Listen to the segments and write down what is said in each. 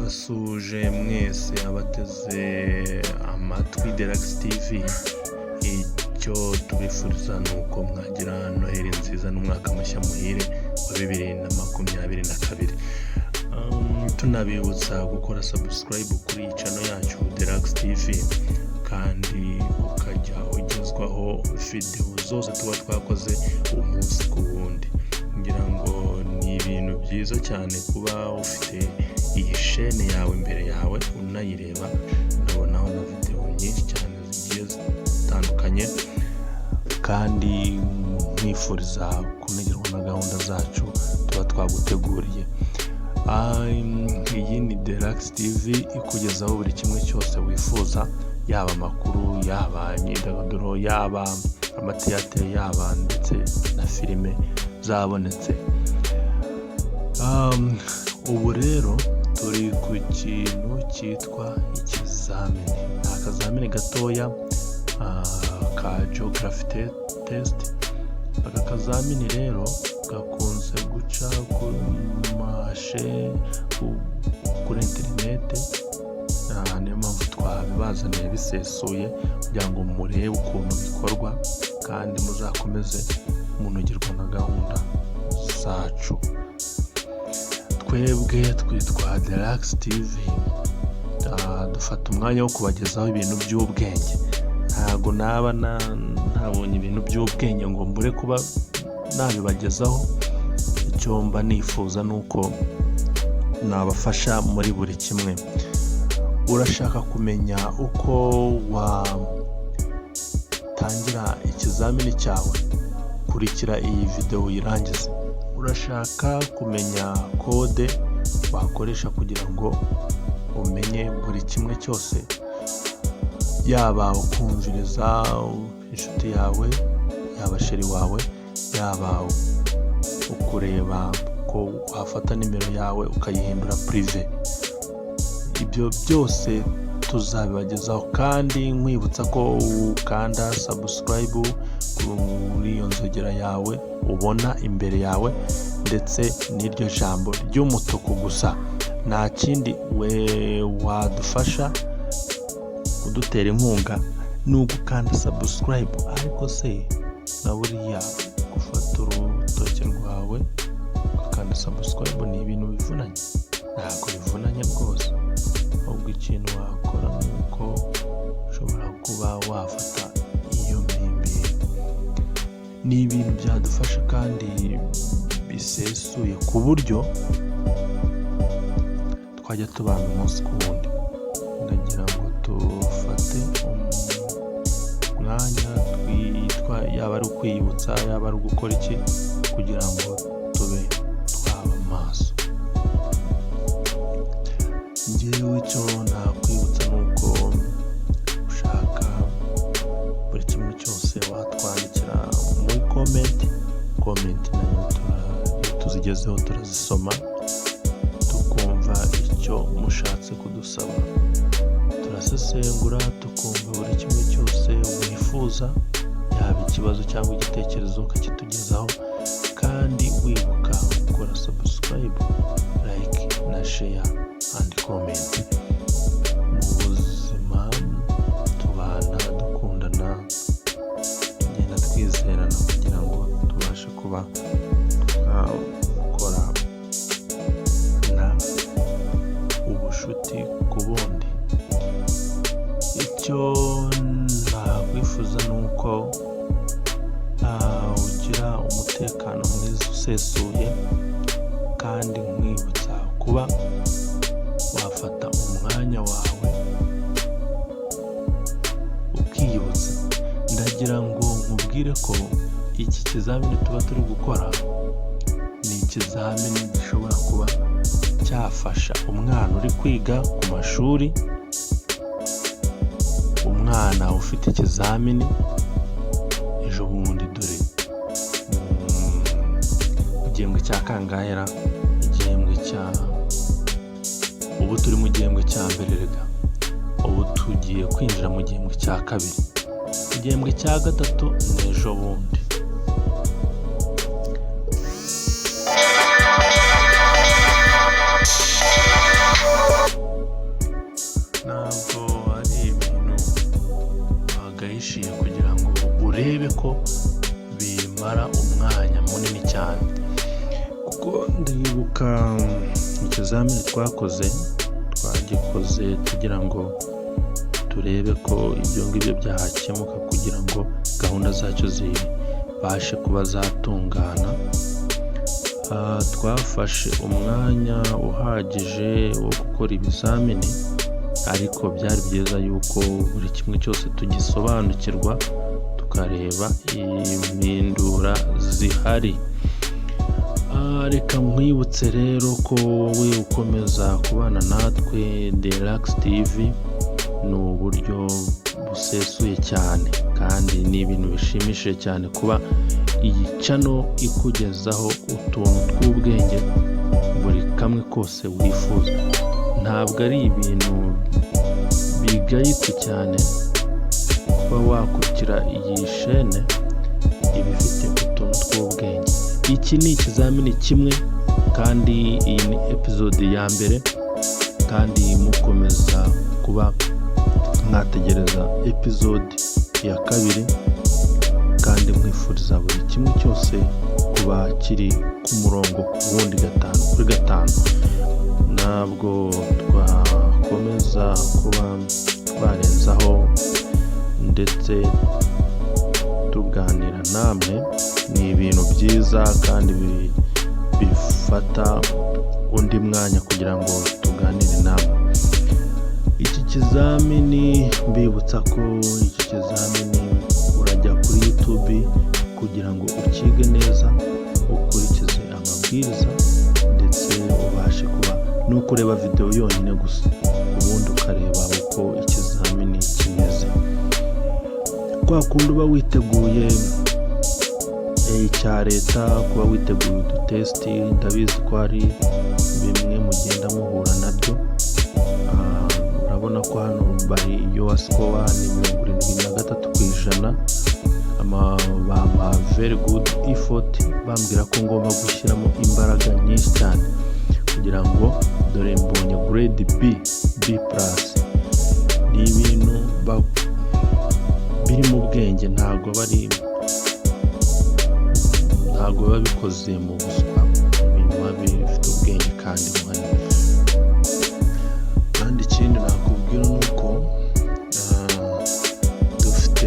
turabasuhuje mwese abateze amatwi Derax TV. Icyo tubifuriza ni uko mwagira noheli nziza n'umwaka mushya muhire wa 2022. Tunabibutsa gukora subscribe kuri iyi channel yacu Derax TV, kandi ukajya ugezwaho video zose tuba twakoze umunsi ku wundi. Ngira ngo ni ibintu byiza cyane kuba ufite iyi chaîne yawe imbere yawe unayireba, unabonaho na video nyinshi cyane zigiye zitandukanye, kandi mwifuriza kunogerwa na gahunda zacu tuba twaguteguriye. Iyi ni Derax TV ikugezaho buri kimwe cyose wifuza, yaba amakuru, yaba imyidagaduro, yaba amateateri, yaba ndetse na filime zabonetse. Ubu rero turi ku kintu cyitwa ikizamini. Ni akazamini gatoya ka geography test. Aka kazamini rero gakunze guca kuri interinete, niyo mpamvu twabibazaniye bisesuye kugira ngo murebe ukuntu bikorwa kandi muzakomeze munogerwa na gahunda zacu. Twebwe twitwa Derax TV, dufata umwanya wo kubagezaho ibintu by'ubwenge. Ntago naba ntabonye ibintu by'ubwenge ngo mbure kuba nabibagezaho. Icyo mba nifuza nuko nabafasha muri buri kimwe. Urashaka kumenya uko watangira ikizamini cyawe? Kurikira iyi video uyirangize. Urashaka kumenya kode wakoresha kugira ngo umenye buri kimwe cyose, yaba ukumviriza inshuti yawe, yaba sheri wawe, yaba ukureba ko wafata nimero yawe ukayihindura prive. Ibyo byose tuzabibagezaho, kandi nkwibutsa ko ukanda subscribe kuri iyo nzogera yawe ubona imbere yawe, ndetse n'iryo jambo ry'umutuku gusa. Nta kindi wadufasha kudutera inkunga ni ugukanda subscribe. Ariko se na buriya gufata urutoki rwawe ukanda subscribe ni ibintu bivunanye? Ntabwo bivunanye rwose, ahubwo ikintu wakora ni uko ushobora kuba wafata iyo mpimbiri. Ni ibintu byadufasha kandi bisesuye ku buryo twajya tubana umunsi ku wundi. Ndagira ngo tufate umwanya yaba ari ukwiyibutsa, yaba ari gukora iki, kugira ngo tube twaba maso. Njyewe icyo nakwibutsa ni uko ushaka buri kimwe cyose watwandikira muri comment nayo tuzigezeho, turazisoma tukumva icyo mushatse kudusaba. Turasesengura tukumva buri kimwe cyose wifuza, yaba ikibazo cyangwa igitekerezo ukakitugezaho, kandi wibuka gukora subscribe, like na share and comment. Mu buzima tubana dukundana, tugenda twizerana kugira ngo tubashe kuba twakora ubushuti ku bundi. Icyo nakwifuza ni uko ugira umutekano mwiza usesuye, kandi nkwibutsa kuba wafata umwanya wawe ukiyibutsa. Ndagira ngo nkubwire ko iki kizamini tuba turi gukora ni ikizamini gishobora kuba cyafasha umwana uri kwiga ku mashuri, umwana ufite ikizamini ejo bundi. Dore igihembwe cya kangahera, ubu turi mu gihembwe cya mbere rega, ubu tugiye kwinjira mu gihembwe cya kabiri. Igihembwe cya gatatu ni ejo bundi. muribuka ikizamini twagikoze tugira ngo turebe ko ibyo ngibyo byakemuka kugira ngo gahunda zacu zibashe kuba zatungana. Twafashe umwanya uhagije wo gukora ibizamini, ariko byari byiza yuko buri kimwe cyose tugisobanukirwa tukareba impindura zihari. Reka nkwibutse rero ko wowe ukomeza kubana natwe Derax TV ni uburyo busesuye cyane kandi ni ibintu bishimishije cyane kuba iyi channel ikugezaho utuntu tw'ubwenge buri kamwe kose wifuza. Ntabwo ari ibintu bigayitse cyane kuba wakurikira iyi shene ibifite utuntu tw'ubwenge. Iki ni ikizamini kimwe kandi iyi ni episode ya mbere, kandi mukomeza kuba mwategereza episode ya kabiri, kandi mwifuriza buri kimwe cyose kuba kiri ku murongo ku wundi 5 kuri 5. Ntabwo twakomeza kuba twarenzaho ndetse tuganira namwe. Ni ibintu byiza kandi bifata undi mwanya kugira ngo tuganire namwe. Iki kizamini mbibutsa ko iki kizamini urajya kuri YouTube kugira ngo ukige neza, ukurikize amabwiriza ndetse ubashe kuba no kureba video yonyine gusa, ubundi ukareba uko ikizamini kimeze. Kwa kundi uba witeguye icya leta, kuba witeguye udutesti, ndabizi ko hari bimwe mugenda muhura nabyo. Urabona ko hano bari your score ni 73%, ama very good effort, bambwira ko ngomba gushyiramo imbaraga nyinshi cyane kugira ngo dore mbonye grade B+. Ni ibintu biri mu bwenge, ntabwo biba bikoze mu buswa, ibintu biba bifite ubwenge kandi buhari. Kandi ikindi nakubwira ni uko dufite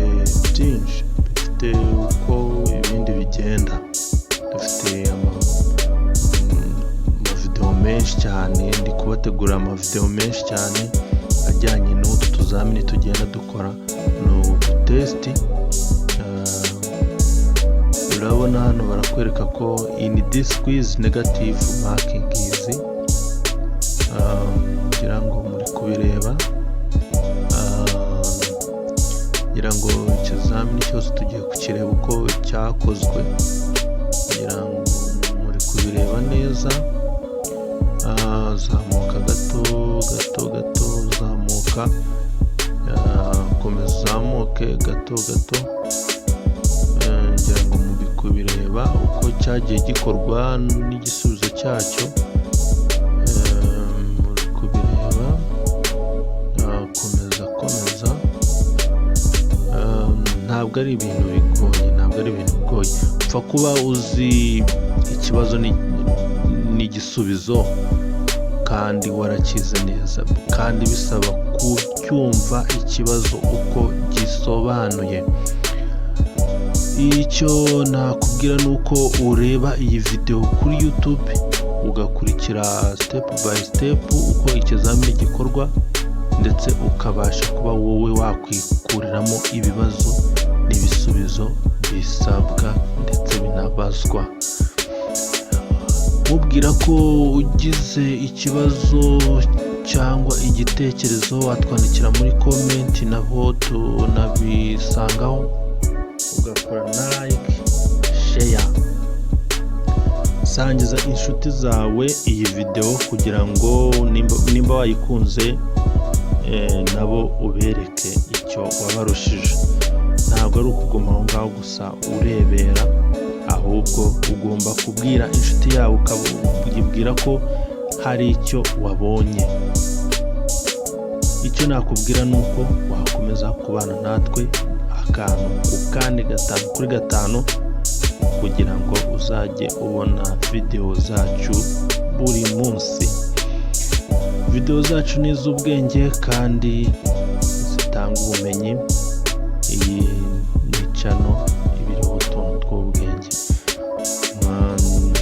byinshi, dufite uko ibindi bigenda, dufite amavideo menshi cyane, ndi kubategura amavideo menshi cyane ajyanye n'utu tuzamini tugenda dukora n'udutesti. Urabona hano barakwereka ko in this quiz negative marking is, ngira ngo muri kubireba. Ngira ngo ikizamini cyose tugiye kukireba uko cyakozwe, ngira ngo muri kubireba neza. Zamuka gato, zamuka, komeza uzamuke gato. Ngira ngo muri kubireba uko cyagiye gikorwa n'igisubizo cyacyo. Muri kubireba, komeza. Ntabwo ari ibintu bigoye, upfa kuba uzi ikibazo n'igisubizo kandi warakize neza, kandi bisaba kucyumva ikibazo uko gisobanuye. Icyo nakubwira ni uko ureba iyi video kuri YouTube ugakurikira step by step uko ikizamini gikorwa, ndetse ukabasha kuba wowe wakwikuriramo ibibazo n'ibisubizo bisabwa ndetse binabazwa. Mubwira ko ugize ikibazo cyangwa igitekerezo watwandikira muri comment, naho tunabisangaho, ugakora na like, share, sangiza inshuti zawe iyi video kugira ngo nimba wayikunze nabo ubereke icyo wabarushije. Ntabwo ari ukuguma aho ngaho gusa urebera, ahubwo ugomba kubwira inshuti yawe, ukabwira ko hari icyo wabonye. Icyo nakubwira ni uko wakomeza kubana natwe akantu ku kandi 5 kuri 5 kugira ngo uzajye ubona video zacu buri munsi. Video zacu ni iz'ubwenge kandi zitanga ubumenyi. Iyi ni channel ibiriho utuntu tw'ubwenge.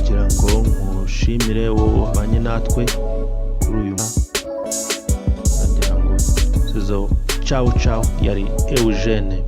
Ngira ngo mushimire wowe wabanye natwe kuri uyu ngira ngo ciao ciao, yari Eugene.